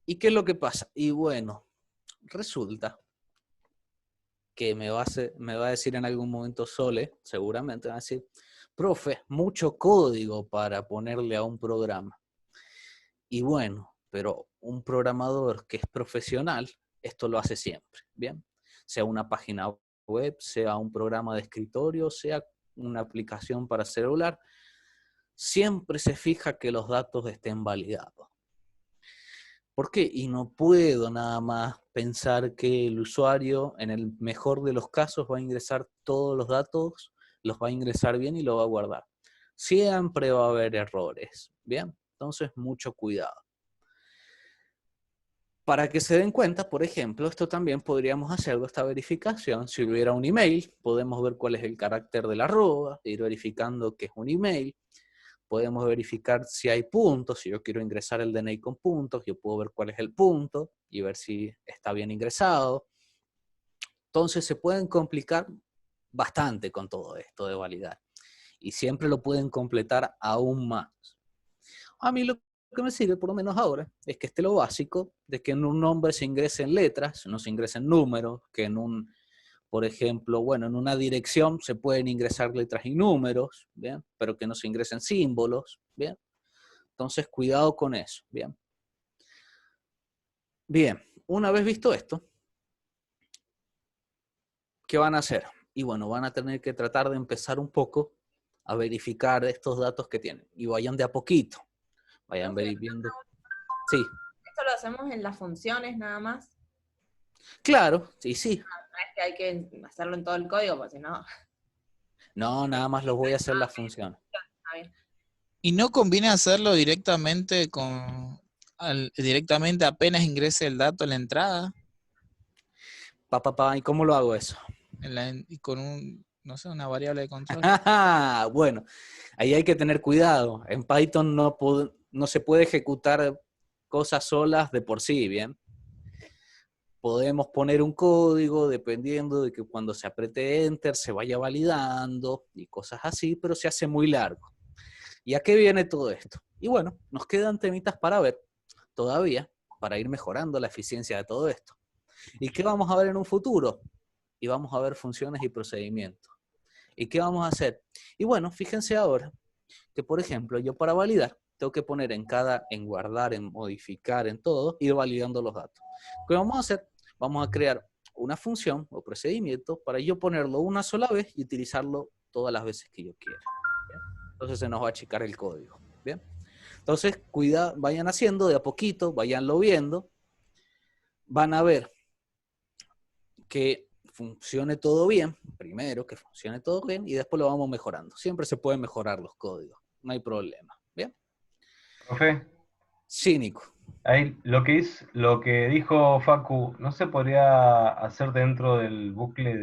¿Y qué es lo que pasa? Y bueno, resulta que me va a decir en algún momento Sole, seguramente va a decir, profe, mucho código para ponerle a un programa. Y bueno, pero un programador que es profesional, esto lo hace siempre, ¿bien? Sea una página web, sea un programa de escritorio, sea una aplicación para celular, siempre se fija que los datos estén validados. ¿Por qué? Y no puedo nada más pensar que el usuario, en el mejor de los casos, va a ingresar todos los datos, los va a ingresar bien y lo va a guardar. Siempre va a haber errores, ¿bien? Entonces, mucho cuidado. Para que se den cuenta, por ejemplo, esto también podríamos hacerlo, esta verificación. Si hubiera un email, podemos ver cuál es el carácter de la arroba, ir verificando que es un email. Podemos verificar si hay puntos. Si yo quiero ingresar el DNI con puntos, yo puedo ver cuál es el punto y ver si está bien ingresado. Entonces se pueden complicar bastante con todo esto de validar. Y siempre lo pueden completar aún más. A mí lo que me sirve, por lo menos ahora, es que esté lo básico de que en un nombre se ingresen letras, no se ingresen números, que en un, por ejemplo, bueno, en una dirección se pueden ingresar letras y números, ¿bien? Pero que no se ingresen símbolos, ¿bien? Entonces, cuidado con eso, ¿bien? Bien, una vez visto esto, ¿qué van a hacer? Y bueno, van a tener que tratar de empezar un poco a verificar estos datos que tienen. Y vayan de a poquito, vayan viendo. Sí. ¿Esto lo hacemos en las funciones nada más? Claro, sí, sí. No es que hay que hacerlo en todo el código, porque si no... No, nada más los voy a hacer las funciones. ¿Y no conviene hacerlo directamente con directamente apenas ingrese el dato en la entrada, ¿Y cómo lo hago eso? y con no sé, una variable de control. Bueno, ahí hay que tener cuidado. En Python no se puede ejecutar cosas solas de por sí, ¿bien? Podemos poner un código dependiendo de que cuando se apriete Enter se vaya validando y cosas así, pero se hace muy largo. ¿Y a qué viene todo esto? Y bueno, nos quedan temitas para ver todavía, para ir mejorando la eficiencia de todo esto. ¿Y qué vamos a ver en un futuro? Y vamos a ver funciones y procedimientos. ¿Y qué vamos a hacer? Y bueno, fíjense ahora que, por ejemplo, yo para validar tengo que poner en guardar, en modificar, en todo, ir validando los datos. ¿Qué vamos a hacer? Vamos a crear una función o procedimiento para yo ponerlo una sola vez y utilizarlo todas las veces que yo quiera. ¿Bien? Entonces se nos va a achicar el código. ¿Bien? Entonces, vayan haciendo de a poquito, vayanlo viendo. Van a ver que funcione todo bien, primero que funcione todo bien y después lo vamos mejorando. Siempre se pueden mejorar los códigos, no hay problema. ¿Bien? Profe, Sí, Nico. ahí lo que dijo Facu, ¿no se podría hacer dentro del bucle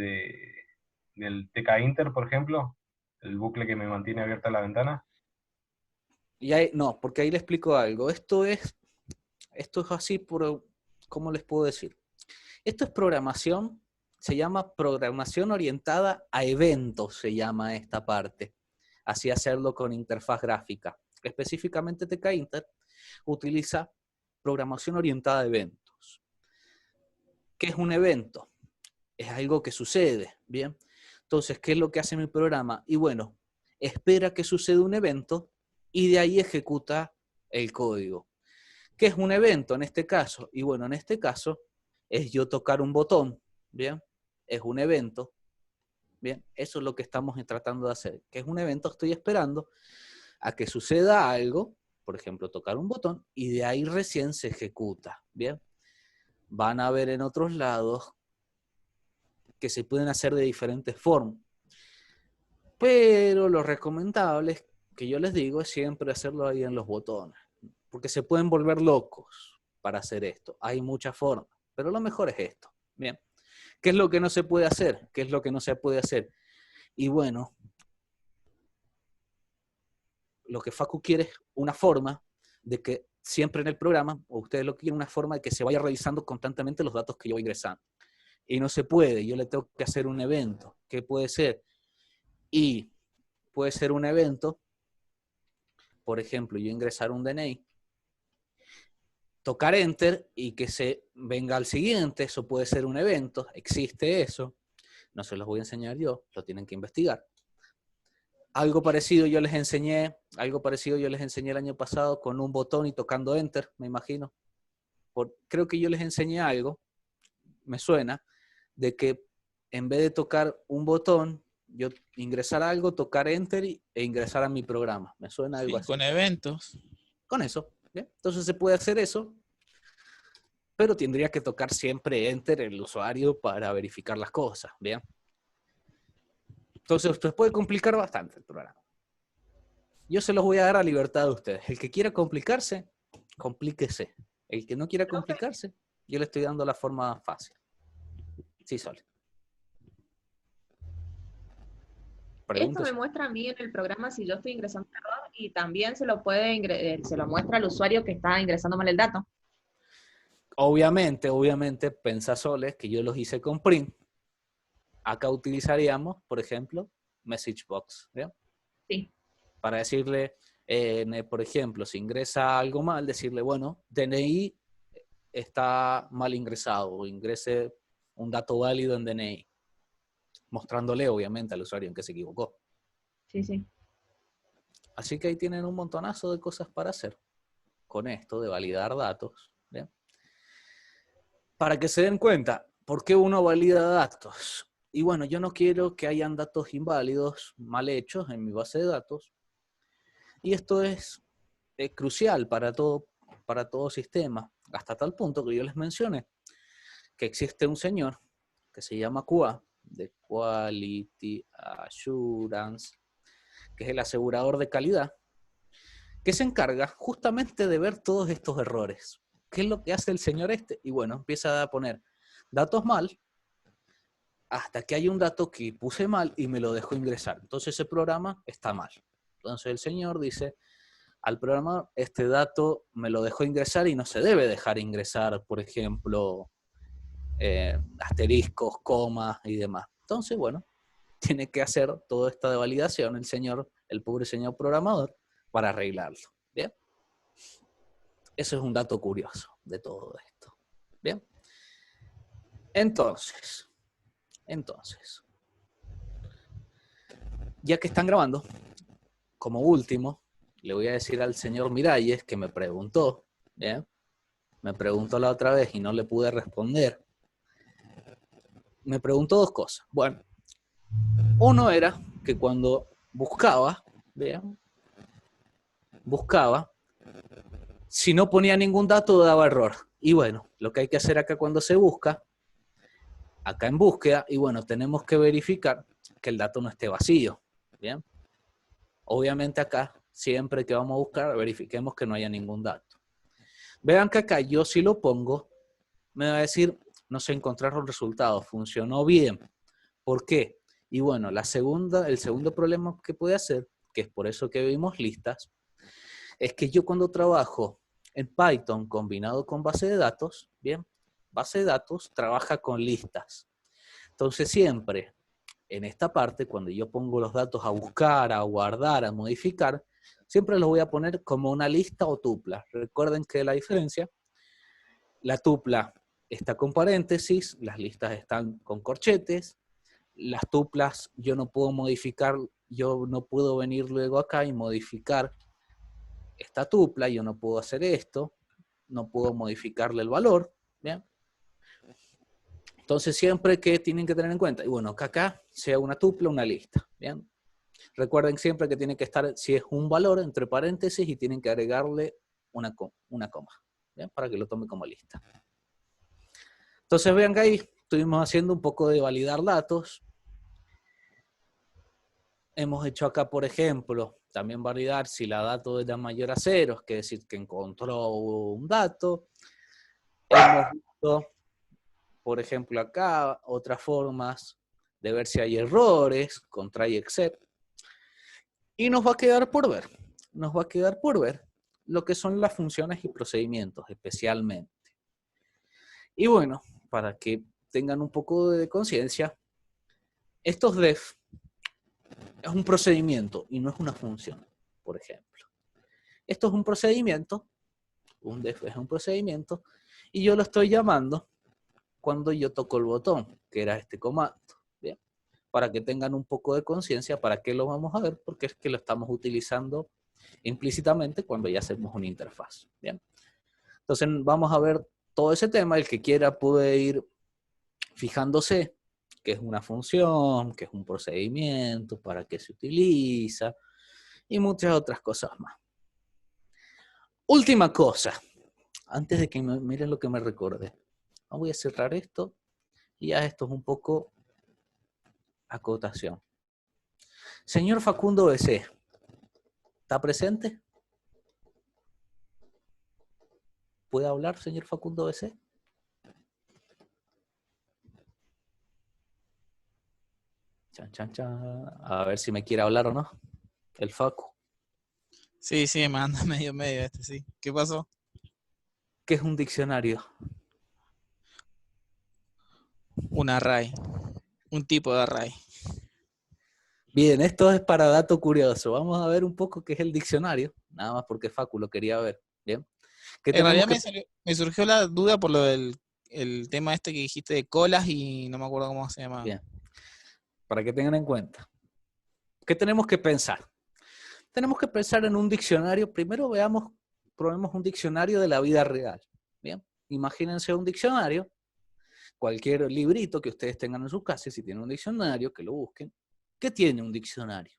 del TK Inter, por ejemplo? El bucle que me mantiene abierta la ventana. No, porque ahí le explico algo. Esto es así ¿cómo les puedo decir? Esto es programación, se llama programación orientada a eventos, se llama esta parte. Así hacerlo con interfaz gráfica. Específicamente TK Inter utiliza programación orientada a eventos. ¿Qué es un evento? Es algo que sucede, ¿bien? Entonces, ¿qué es lo que hace mi programa? Y bueno, espera que suceda un evento y de ahí ejecuta el código. ¿Qué es un evento en este caso? Y bueno, en este caso es yo tocar un botón, ¿bien? Es un evento, ¿bien? Eso es lo que estamos tratando de hacer. ¿Qué es un evento? Estoy esperando a que suceda algo, por ejemplo, tocar un botón, y de ahí recién se ejecuta, ¿bien? Van a ver en otros lados que se pueden hacer de diferentes formas. Pero lo recomendable es que yo les digo es siempre hacerlo ahí en los botones, porque se pueden volver locos para hacer esto. Hay muchas formas, pero lo mejor es esto. Bien. ¿Qué es lo que no se puede hacer? ¿Qué es lo que no se puede hacer? Y bueno, lo que Facu quiere es una forma de que siempre en el programa, o ustedes lo quieren, una forma de que se vaya revisando constantemente los datos que yo voy ingresando. Y no se puede, yo le tengo que hacer un evento. ¿Qué puede ser? Y puede ser un evento, por ejemplo, yo ingresar un DNI, tocar Enter y que se venga al siguiente, eso puede ser un evento, existe eso, no se los voy a enseñar yo, lo tienen que investigar. Algo parecido yo les enseñé el año pasado con un botón y tocando Enter, me imagino. Creo que yo les enseñé algo, me suena, de que en vez de tocar un botón, yo ingresar algo, tocar Enter e ingresar a mi programa. Me suena algo así. Con eventos. Con eso. ¿Bien? Entonces se puede hacer eso, pero tendría que tocar siempre Enter el usuario para verificar las cosas. ¿Bien? Entonces esto puede complicar bastante el programa. Yo se los voy a dar a libertad de ustedes. El que quiera complicarse, complíquese. El que no quiera complicarse, yo le estoy dando la forma fácil. Sí, Sol. Esto me muestra a mí en el programa si yo estoy ingresando un error y también se lo muestra al usuario que está ingresando mal el dato. Obviamente, pensá, Soles, que yo los hice con print. Acá utilizaríamos, por ejemplo, MessageBox, ¿bien? Sí. Para decirle, por ejemplo, si ingresa algo mal, decirle, bueno, DNI está mal ingresado, o ingrese un dato válido en DNI, mostrándole, obviamente, al usuario en que se equivocó. Sí, sí. Así que ahí tienen un montonazo de cosas para hacer con esto de validar datos, ¿bien? Para que se den cuenta, ¿por qué uno valida datos? Y bueno, yo no quiero que hayan datos inválidos, mal hechos en mi base de datos. Y esto es crucial para todo sistema, hasta tal punto que yo les mencioné que existe un señor que se llama QA, de Quality Assurance, que es el asegurador de calidad, que se encarga justamente de ver todos estos errores. ¿Qué es lo que hace el señor este? Y bueno, empieza a poner datos mal, hasta que hay un dato que puse mal y me lo dejó ingresar. Entonces ese programa está mal. Entonces el señor dice al programa, este dato me lo dejó ingresar y no se debe dejar ingresar, por ejemplo, asteriscos, comas y demás. Entonces, bueno, tiene que hacer toda esta de validación el pobre señor programador, para arreglarlo. ¿Bien? Eso es un dato curioso de todo esto. ¿Bien? Entonces, ya que están grabando, como último, le voy a decir al señor Miralles que me preguntó, ¿bien? Me preguntó la otra vez y no le pude responder. Me preguntó dos cosas. Bueno, uno era que cuando buscaba, ¿bien? Buscaba, si no ponía ningún dato daba error. Y bueno, lo que hay que hacer acá cuando se busca, acá en búsqueda, y bueno, tenemos que verificar que el dato no esté vacío. ¿Bien? Obviamente acá, siempre que vamos a buscar, verifiquemos que no haya ningún dato. Vean que acá yo si lo pongo, me va a decir, no se encontraron resultados, funcionó bien. ¿Por qué? Y bueno, el segundo problema que puede hacer, que es por eso que vimos listas, es que yo cuando trabajo en Python combinado con base de datos, ¿bien? Base de datos trabaja con listas. Entonces siempre en esta parte, cuando yo pongo los datos a buscar, a guardar, a modificar, siempre los voy a poner como una lista o tupla. Recuerden que la diferencia, la tupla está con paréntesis, las listas están con corchetes, las tuplas yo no puedo modificar, yo no puedo venir luego acá y modificar esta tupla, yo no puedo hacer esto, no puedo modificarle el valor, ¿bien? Entonces siempre que tienen que tener en cuenta, y bueno, que acá sea una tupla, una lista, ¿bien? Recuerden siempre que tiene que estar, si es un valor, entre paréntesis y tienen que agregarle una coma, ¿bien? Para que lo tome como lista. Entonces vean que ahí estuvimos haciendo un poco de validar datos. Hemos hecho acá, por ejemplo, también validar si la dato era mayor a 0, que es decir, que encontró un dato. Hemos visto, por ejemplo, acá otras formas de ver si hay errores con try except. Y nos va a quedar por ver. Nos va a quedar por ver lo que son las funciones y procedimientos, especialmente. Y bueno, para que tengan un poco de conciencia, estos def es un procedimiento y no es una función, por ejemplo. Esto es un procedimiento, un def es un procedimiento, y yo lo estoy llamando cuando yo toco el botón, que era este comando, ¿bien? Para que tengan un poco de conciencia, ¿para qué lo vamos a ver? Porque es que lo estamos utilizando implícitamente cuando ya hacemos una interfaz, ¿bien? Entonces vamos a ver todo ese tema. El que quiera puede ir fijándose qué es una función, qué es un procedimiento, para qué se utiliza y muchas otras cosas más. Última cosa, antes de que miren lo que me recordé. Voy a cerrar esto y ya esto es un poco acotación. Señor Facundo BC, ¿está presente? ¿Puede hablar, señor Facundo BC? Chan, chan, chan. A ver si me quiere hablar o no. El Facu. Sí, me anda medio sí. ¿Qué pasó? ¿Qué es un diccionario? Un array. Un tipo de array. Bien, esto es para dato curioso. Vamos a ver un poco qué es el diccionario. Nada más porque Facu lo quería ver. Bien. En realidad me surgió la duda por lo del el tema este que dijiste de colas y no me acuerdo cómo se llama. Bien. Para que tengan en cuenta. ¿Qué tenemos que pensar? Tenemos que pensar en un diccionario. Primero probemos un diccionario de la vida real. Bien. Imagínense un diccionario, cualquier librito que ustedes tengan en su casa, si tienen un diccionario, que lo busquen. ¿Qué tiene un diccionario?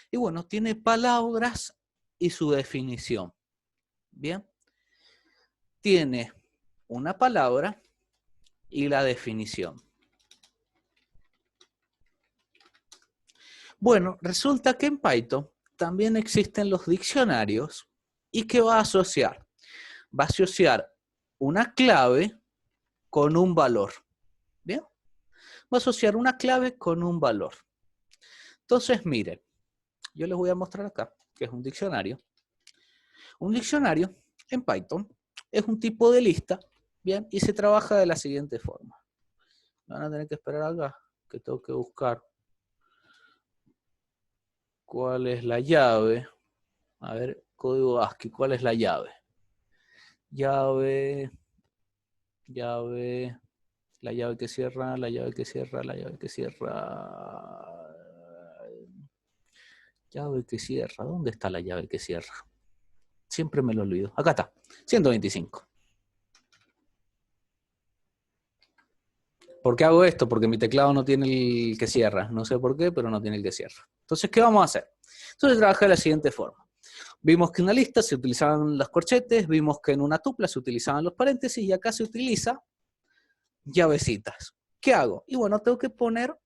Y bueno, tiene palabras y su definición. Bien. Tiene una palabra y la definición. Bueno, resulta que en Python también existen los diccionarios ¿Y qué va a asociar? Va a asociar una clave con un valor. ¿Bien? Va a asociar una clave con un valor. Entonces, miren, yo les voy a mostrar acá, que es un diccionario. Un diccionario en Python es un tipo de lista, ¿bien? Y se trabaja de la siguiente forma. Van a tener que esperar acá, que tengo que buscar cuál es la llave. A ver, código ASCII, ¿cuál es la llave? Llave, la llave que cierra, la llave que cierra, la llave que cierra. Llave que cierra, ¿dónde está la llave que cierra? Siempre me lo olvido. Acá está, 125. ¿Por qué hago esto? Porque mi teclado no tiene el que cierra. No sé por qué, pero no tiene el que cierra. Entonces, ¿qué vamos a hacer? Entonces, trabaja de la siguiente forma. Vimos que en una lista se utilizaban los corchetes, vimos que en una tupla se utilizaban los paréntesis y acá se utiliza llavecitas. ¿Qué hago? Y bueno, tengo que poner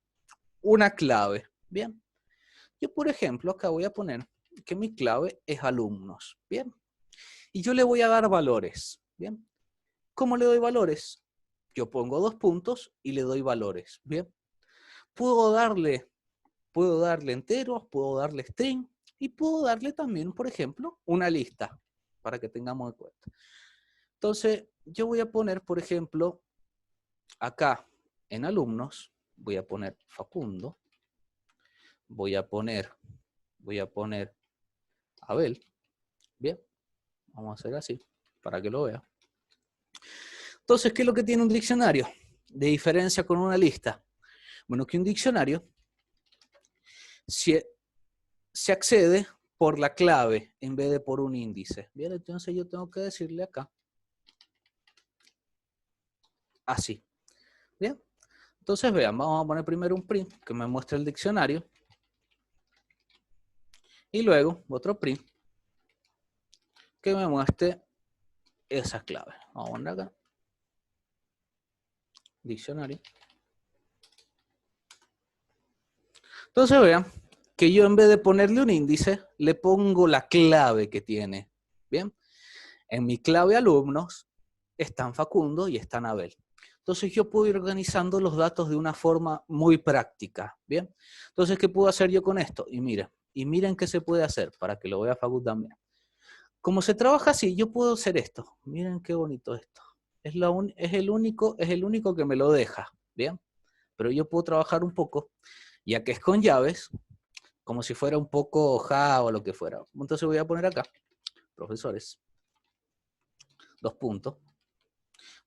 una clave. Bien. Yo, por ejemplo, acá voy a poner que mi clave es alumnos. Bien. Y yo le voy a dar valores. Bien. ¿Cómo le doy valores? Yo pongo 2 puntos y le doy valores. Bien. Puedo darle enteros, puedo darle string y puedo darle también, por ejemplo, una lista para que tengamos en cuenta. Entonces, yo voy a poner, por ejemplo, acá en alumnos, voy a poner Facundo, voy a poner Abel. Bien, vamos a hacer así para que lo vea. Entonces, ¿qué es lo que tiene un diccionario? De diferencia con una lista. Bueno, que un diccionario se accede por la clave en vez de por un índice. Bien, entonces yo tengo que decirle acá. Así. Bien. Entonces vean, vamos a poner primero un print que me muestre el diccionario. Y luego otro print que me muestre esas claves. Vamos a poner acá. Diccionario. Entonces vean que yo en vez de ponerle un índice, le pongo la clave que tiene. Bien. En mi clave alumnos están Facundo y están Abel. Entonces yo puedo ir organizando los datos de una forma muy práctica. Bien. Entonces, ¿qué puedo hacer yo con esto? Y miren qué se puede hacer para que lo vea Facu también. Como se trabaja así, yo puedo hacer esto. Miren qué bonito esto. Es el único que me lo deja. Bien. Pero yo puedo trabajar un poco, ya que es con llaves, como si fuera un poco Java o lo que fuera. Entonces voy a poner acá, profesores, 2 puntos.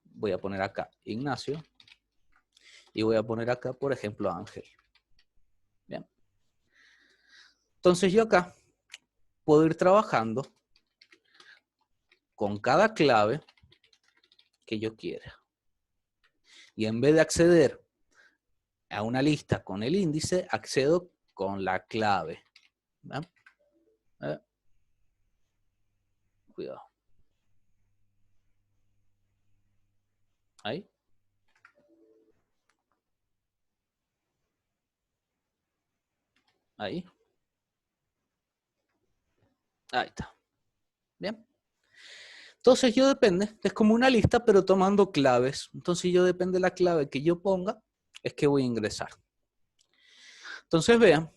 Voy a poner acá Ignacio. Y voy a poner acá, por ejemplo, Ángel. Bien. Entonces yo acá puedo ir trabajando con cada clave que yo quiera. Y en vez de acceder a una lista con el índice, accedo con la clave. ¿Ven? Cuidado. Ahí. Ahí. Ahí está. Bien. Entonces yo depende, es como una lista, pero tomando claves. Entonces yo depende de la clave que yo ponga, es que voy a ingresar. Entonces vean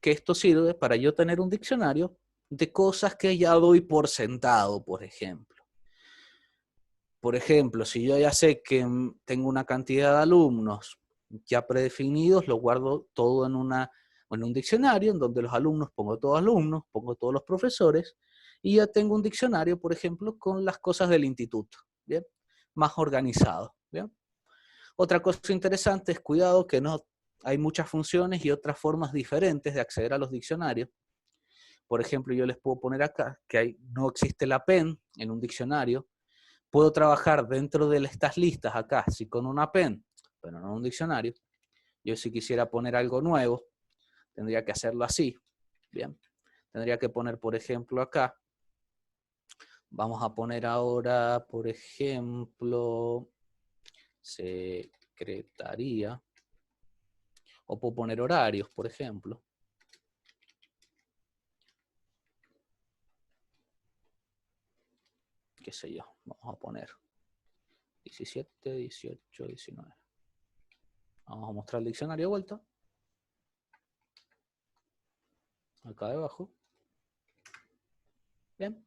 que esto sirve para yo tener un diccionario de cosas que ya doy por sentado, por ejemplo. Por ejemplo, si yo ya sé que tengo una cantidad de alumnos ya predefinidos, lo guardo todo en un diccionario, en donde los alumnos pongo todos los profesores, y ya tengo un diccionario, por ejemplo, con las cosas del instituto, ¿bien? Más organizado, ¿bien? Otra cosa interesante es, cuidado, que no hay muchas funciones y otras formas diferentes de acceder a los diccionarios. Por ejemplo, yo les puedo poner acá que no existe la pen en un diccionario. Puedo trabajar dentro de estas listas acá, sí, con una pen, pero no en un diccionario. Yo si quisiera poner algo nuevo, tendría que hacerlo así, ¿bien? Tendría que poner, por ejemplo, acá. Vamos a poner ahora, por ejemplo, secretaría. O puedo poner horarios, por ejemplo. qué sé yo, vamos a poner 17, 18, 19. Vamos a mostrar el diccionario de vuelta. Acá debajo. Bien.